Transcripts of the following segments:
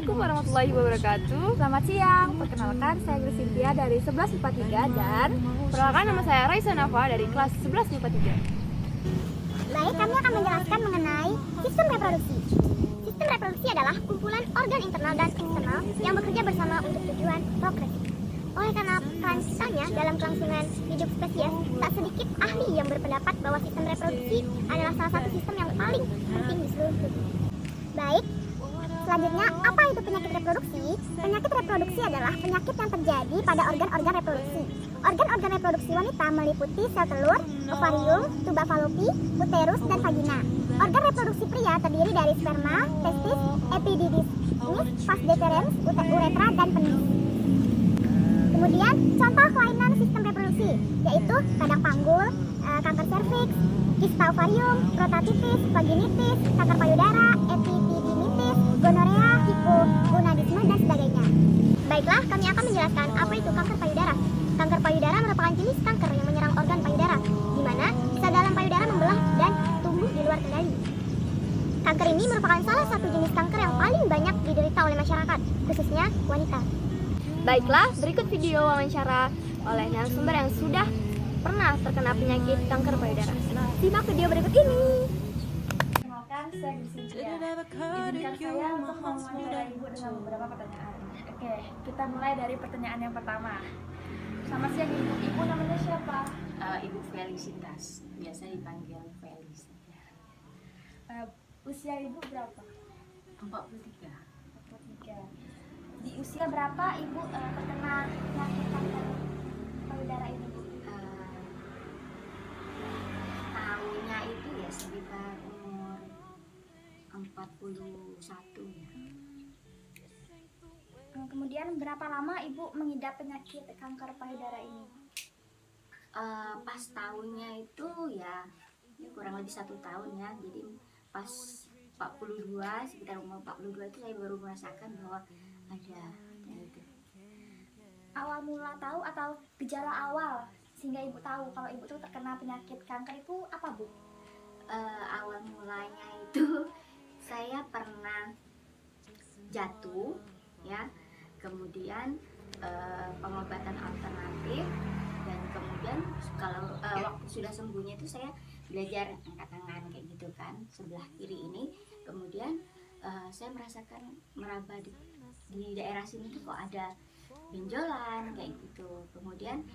Assalamualaikum warahmatullahi wabarakatuh. Selamat siang, perkenalkan saya Grace Cynthia dari 1143 dan Perkenalkan nama saya Raisa Nafa dari kelas 11 IPA 3. Baik, kami akan menjelaskan mengenai sistem reproduksi. Sistem reproduksi adalah kumpulan organ internal dan eksternal yang bekerja bersama untuk tujuan progresi. Oleh karena peran sisanya dalam kelangsungan hidup spesies, tak sedikit ahli yang berpendapat bahwa sistem reproduksi adalah salah satu sistem yang paling penting di seluruh dunia. Baik, selanjutnya apa itu penyakit reproduksi? Penyakit reproduksi adalah penyakit yang terjadi pada organ-organ reproduksi. Organ-organ reproduksi wanita meliputi sel telur, ovarium, tuba falopi, uterus, dan vagina. Organ reproduksi pria terdiri dari sperma, testis, epididis, vas deferens, uretra, dan penis. Kemudian contoh kelainan sistem reproduksi yaitu radang panggul, kanker serviks, kista ovarium, protatitis, vaginitis, kanker payudara, epididimitis, gonorea, hipogonadisme, dan sebagainya. Baiklah, kami akan menjelaskan apa itu kanker payudara. Kanker payudara merupakan jenis kanker yang menyerang organ payudara, di mana sel dalam payudara membelah dan tumbuh di luar kendali. Kanker ini merupakan salah satu jenis kanker yang paling banyak diderita oleh masyarakat, khususnya wanita. Baiklah, berikut video wawancara oleh narasumber yang sudah pernah terkena penyakit kanker payudara. Simak video berikut ini. perkenalkan saya Grace Cynthia. Izinkan saya untuk mewawancarai Ibu dengan beberapa pertanyaan. Oke, kita mulai dari pertanyaan yang pertama. Selamat siang Ibu. Ibu namanya siapa? Ibu Felicitas, biasa dipanggil Felis. Usia Ibu berapa? 43. 43. Di usia berapa Ibu terkena penyakit kanker payudara ini, Bu? Tahunnya itu ya sekitar umur 41 ya. Kemudian berapa lama Ibu mengidap penyakit kanker payudara ini? Pas tahunnya itu ya kurang lebih 1 tahun ya. Jadi pas 42, sekitar umur 42 itu saya baru merasakan bahwa ada itu. Awal mula tahu atau gejala awal sehingga Ibu tahu kalau Ibu tuh terkena penyakit kanker itu apa, Bu? Awal mulanya itu saya pernah jatuh ya, kemudian pengobatan alternatif, dan kemudian kalau waktu sudah sembuhnya itu saya belajar angkat tangan kayak gitu kan, sebelah kiri ini. Kemudian saya merasakan meraba di daerah sini tuh kok ada benjolan kayak gitu. Kemudian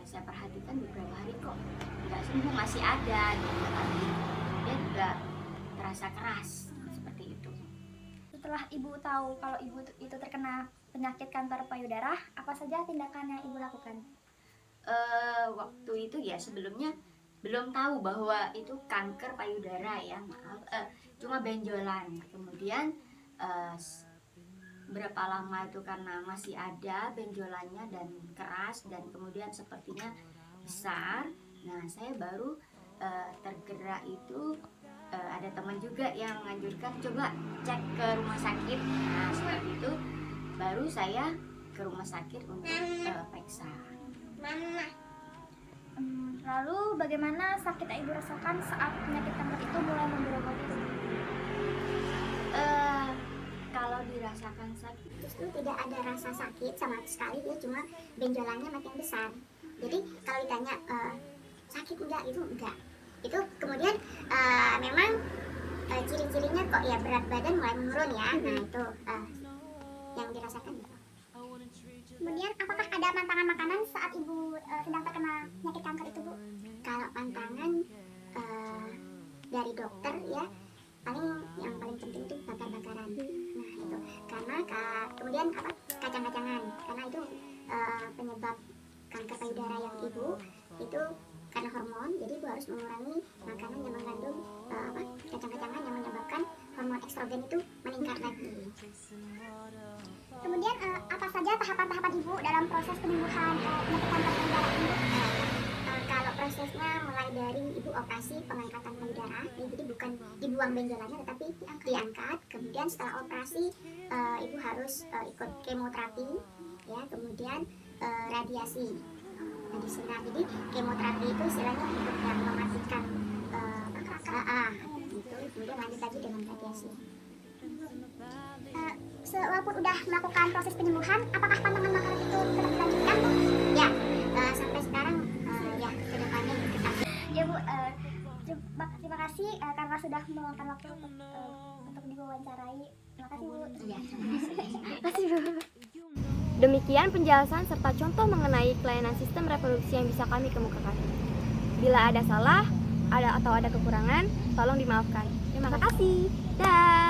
saya perhatikan beberapa hari kok nggak sembuh, masih ada gitu kan. Kemudian juga terasa keras seperti itu. Setelah Ibu tahu kalau Ibu itu terkena penyakit kanker payudara, apa saja tindakan yang Ibu lakukan? Waktu itu ya sebelumnya belum tahu bahwa itu kanker payudara ya, maaf, cuma benjolan. Kemudian berapa lama itu karena masih ada benjolannya dan keras dan kemudian sepertinya besar. Nah, saya baru tergerak itu, ada teman juga yang menganjurkan coba cek ke rumah sakit. Nah, setelah itu baru saya ke rumah sakit untuk periksa. Lalu bagaimana sakit yang Ibu rasakan saat penyakit kanker itu mulai menggerogoti Ibu? Kalau dirasakan sakit Justru tidak ada rasa sakit sama sekali, dia cuma benjolannya makin besar. Jadi kalau ditanya sakit enggak, itu enggak. Itu kemudian memang ciri-cirinya kok ya berat badan mulai menurun ya. Nah itu yang dirasakan. Kemudian apakah ada pantangan makanan saat Ibu sedang terkena penyakit kanker itu, Bu? Kalau pantangan dari dokter ya, yang paling penting itu bakar-bakaran. Nah itu karena kemudian kacang-kacangan, karena itu penyebab kanker payudara yang Ibu itu karena hormon. Jadi Ibu harus mengurangi makanan yang mengandung kacang-kacangan yang menyebabkan hormon estrogen itu meningkat lagi. Kemudian apa saja tahapan-tahapan Ibu dalam proses penyembuhan penyakit kanker payudara ini? Kalau prosesnya mulai dari Ibu operasi pengangkatan payudara, jadi bukan dibuang benjolannya tetapi diangkat. Kemudian setelah operasi Ibu harus ikut kemoterapi ya, kemudian radiasi. Nah, jadi kemoterapi itu istilahnya untuk yang mematikan gitu. Kemudian lanjut lagi dengan radiasi. walaupun udah melakukan proses penyembuhan, apakah pantangan makanan itu tetap dilanjutkan, Bu? Ya, sampai sekarang ya kedepannya tetap. Ya Bu, terima kasih karena sudah meluangkan waktu untuk diwawancarai. Terima kasih Bu. Ya, terima kasih. Demikian penjelasan serta contoh mengenai kelainan sistem reproduksi yang bisa kami kemukakan. Bila ada salah, atau ada kekurangan, tolong dimaafkan. Terima kasih. Dah.